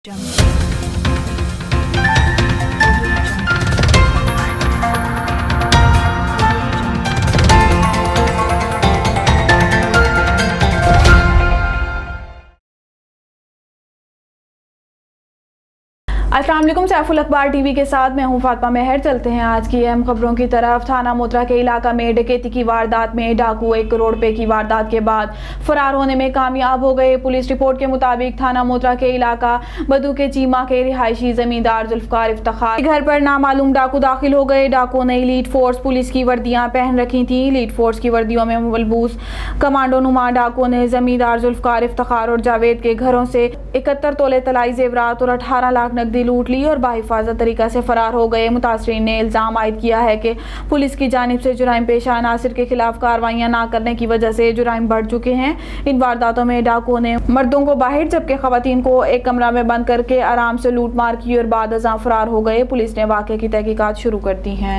अस्सलाम वालेकुम। सैफुल अखबार टीवी के साथ मैं हूं फातिमा मेहर। चलते हैं आज की अहम खबरों की तरफ। थाना मोतरा के इलाका में डकैती की वारदात में डाकू 1 करोड़ रुपए की वारदात के बाद फरार होने में कामयाब हो गए। पुलिस रिपोर्ट के मुताबिक थाना मोतरा के इलाका बदू के चीमा के रिहायशी जमींदार जुल्फकार इफ्तिखार घर पर नामालूम डाकू दाखिल हो गए। डाकू ने लीड फोर्स पुलिस की वर्दियां पहन रखी थी। लीड फोर्स की वर्दियों में मलबूस कमांडो नुमा डाकू ने जमींदार जुल्फकार इफ्तिखार और जावेद के घरों से 71 तोले तलाई जेवरात और 18 लाख नकदी लूट ली और बाहिफाजत तरीका से फरार हो गए। मुतासरीन ने इल्जाम आयद किया है कि पुलिस की जानिब से जुराइम पेशा अनासिर के खिलाफ कार्रवाइयां ना करने की वजह से जुराइम बढ़ चुके हैं। इन वारदातों में डाकुओं ने मर्दों को बाहर जबकि खवातीन को एक कमरा में बंद करके आराम से लूट मार की और बाद अज़ां फरार हो गए। पुलिस ने वाक़े की तहकीकात शुरू कर दी है।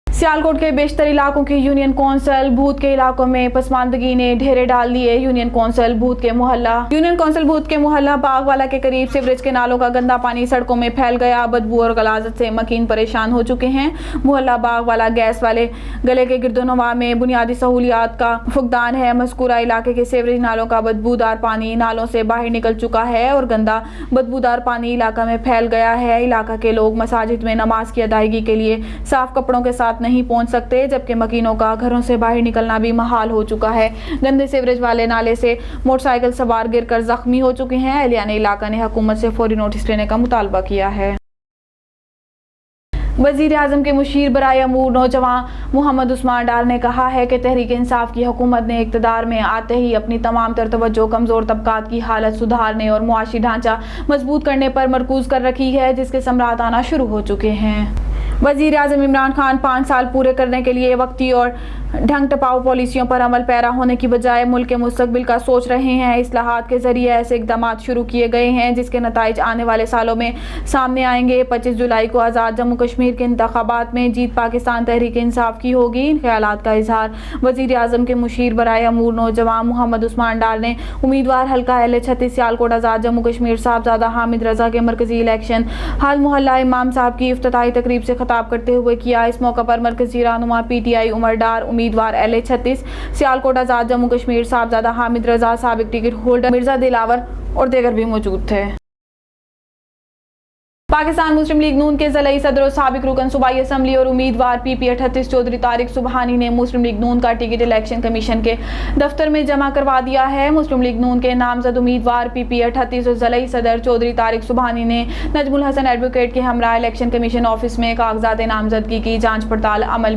सियालकोट के बेशतर इलाकों की यूनियन कौंसिल भूत के इलाकों में पसमानदगी ने ढेरे डाल दिए। यूनियन कौंसिल भूत के मोहल्ला बागवाला के करीब सीवरेज के नालों का गंदा पानी सड़कों में फैल गया। बदबू और गलाजत से मकीन परेशान हो चुके हैं। मोहल्ला बागवाला गैस वाले गले के गिरदोनवा में बुनियादी सहूलियात का फुकदान है। मज़कूरा इलाके के सीवरेज नालों का बदबूदार पानी नालों से बाहर निकल चुका है और गंदा बदबूदार पानी इलाका में फैल गया है। इलाका के लोग मसाजिद में नमाज की अदायगी के लिए साफ कपड़ों के साथ नहीं पहुंच सकते, जबकि मकीनों का घरों से बाहर निकलना भी महाल हो चुका है। गंदे सीवरेज वाले नाले से मोटरसाइकिल सवार गिरकर जख्मी हो चुके हैं। एहलियाने इलाका ने हुकूमत से फौरी नोटिस लेने का मुतालबा किया है। वज़ीर आज़म के मुशीर बराए अमूर नौजवान मोहम्मद उस्मान डार ने कहा है कि तहरीक इंसाफ की हुकूमत ने इक़्तिदार में आते ही अपनी तमाम तर तवज्जो कमज़ोर तबकात की हालत सुधारने और मुआशी ढांचा मजबूत करने पर मरकूज़ कर रखी है, जिसके समरात आना शुरू हो चुके हैं। वज़ीर आज़म इमरान खान 5 साल पूरे करने के लिए वक्ती और ढंग टपाऊ पॉलिसियों पर अमल पैरा होने की बजाय मुल्क के मुस्तकबिल का सोच रहे हैं। इस्लाहात के जरिए ऐसे इक़दाम शुरू किए गए हैं जिसके नताइज आने वाले सालों में सामने आएंगे। 25 जुलाई को आज़ाद जम्मू कश्मीर के इंतखाबात में जीत पाकिस्तान तहरीक इंसाफ की होगी। इन ख्यालात का इजहार वज़ीर आज़म के मुशीर बराए अमूर नौजवान मोहम्मद उस्मान डार ने उम्मीदवार हल्का LA36 सियालकोट आज़ाद जम्मू कश्मीर साहबजादा हामिद रजा के मरकजी इलेक्शन हाल मोहल्ला इमाम साहब की इफ्तिताही तकरीब से खिताब करते हुए किया। इस मौका पर मरकजी रहनुमा PTI उमर डार, उम्मीदवार LA36 सियालकोट आज़ाद जम्मू कश्मीर साहबजादा हामिद रजा, साबिक टिकट होल्डर मिर्जा दिलावर और दीगर भी मौजूद थे। पाकिस्तान मुस्लिम लीग नून के ज़िलाई सदर और साबिक रुकन सूबाई असम्बली और उम्मीदवार PP 38 चौधरी तारिक सुबहानी ने मुस्लिम लीग नून का टिकट इलेक्शन कमीशन के दफ्तर में जमा करवा दिया है। मुस्लिम लीग नून के नामजद उम्मीदवार PP 38 और ज़िलाई सदर चौधरी तारिक सुबहानी ने नजमुल हसन एडवोकेट के हमरा इलेक्शन कमीशन ऑफिस में कागजात नामजदगी की जाँच पड़ताल अमल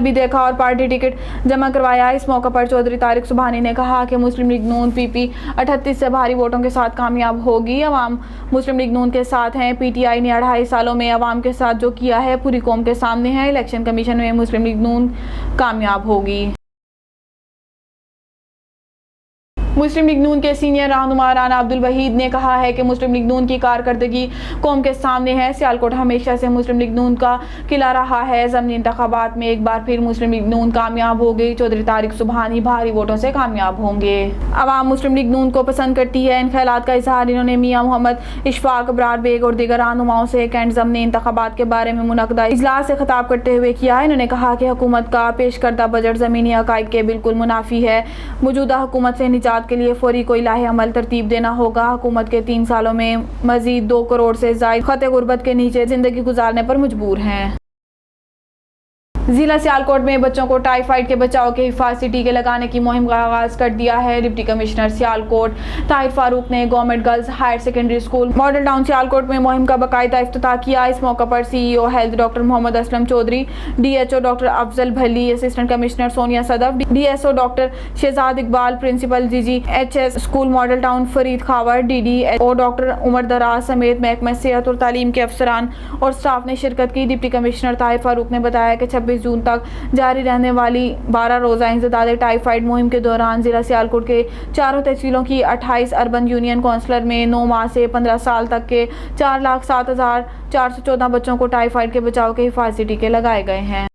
भी देखा और पार्टी टिकट जमा करवाया। इस मौका पर चौधरी तारिक सुबहानी ने कहा कि मुस्लिम लीग नून PP 38 से भारी वोटों के साथ कामयाब होगी। अवाम मुस्लिम लीग नून के साथ हैं। PTI ने 2.5 सालों में अवाम के साथ जो किया है पूरी कौम के सामने है। इलेक्शन कमीशन में मुस्लिम लीग नून कामयाब होगी। मुस्लिम लीग नून के सीनियर रहनुमा राना अब्दुल वहीद ने कहा है कि मुस्लिम लीग नून की कारकर्दगी कौम के सामने है। सियालकोट हमेशा से मुस्लिम लीग नून का किला रहा है। ज़मीनी इंतखाबात में एक बार फिर मुस्लिम लीग नून कामयाब हो गई। चौधरी तारिक सुबहानी भारी वोटों से कामयाब होंगे। अवाम मुस्लिम लीग नून को पसंद करती है। इन ख्यालात का इजहार इन्होंने मियाँ मोहम्मद इशफाक अबरार बेग और दीगर रहनुमाओं से कैंट ज़मीनी इंतखाबात के बारे में मुनक़दा इजलास से खिताब करते हुए किया। इन्होंने कहा कि हुकूमत का पेश करदा बजट ज़मीनी हक़ाइक़ के बिल्कुल मुनाफी है। मौजूदा हुकूमत से निजात के लिए फौरी कोई लाहे अमल तरतीब देना होगा। हुकूमत के 3 सालों में मजीद 2 करोड़ से ज़ायद खते गुर्बत के नीचे जिंदगी गुजारने पर मजबूर हैं। जिला सियालकोट में बच्चों को टाइफाइड के बचाव के हिफाजती टीके लगाने की मुहिम का आगाज कर दिया है। डिप्टी कमिश्नर सियालकोट ताहिर फारूक ने government girls higher secondary school model town Sialkot में मुहिम का बाकायदा इफ्तिताह किया। इस मौका पर CEO health doctor Mohammad Aslam Chaudhary, DHO doctor Afzal Bhalli, assistant commissioner Sonia Sadaf, DSO doctor Shahzad Iqbal, principal GGHS school model town Farid Khawar, DDO doctor Umar Daraz समेत महकमा सेहत और तालीम के अफसरान और स्टाफ ने शिरकत की। डिप्टी कमिश्नर ताहिर फारूक ने बताया कि 26 जून तक जारी रहने वाली 12 रोज़ा इंसदादे टाइफाइड मुहिम के दौरान जिला सियालकोट के 4 तहसीलों की 28 अर्बन यूनियन काउंसिलर में 9 माह से 15 साल तक के 4,07,414 बच्चों को टाइफाइड के बचाव के हिफाजती टीके लगाए गए हैं।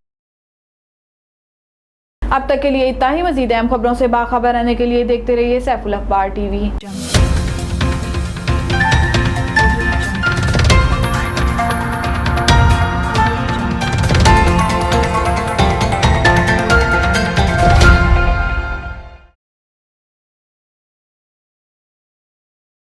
अब तक के लिए इतना ही। मज़ीद अहम खबरों से बाखबर रहने के लिए देखते रहिए सैफुल अखबार TV।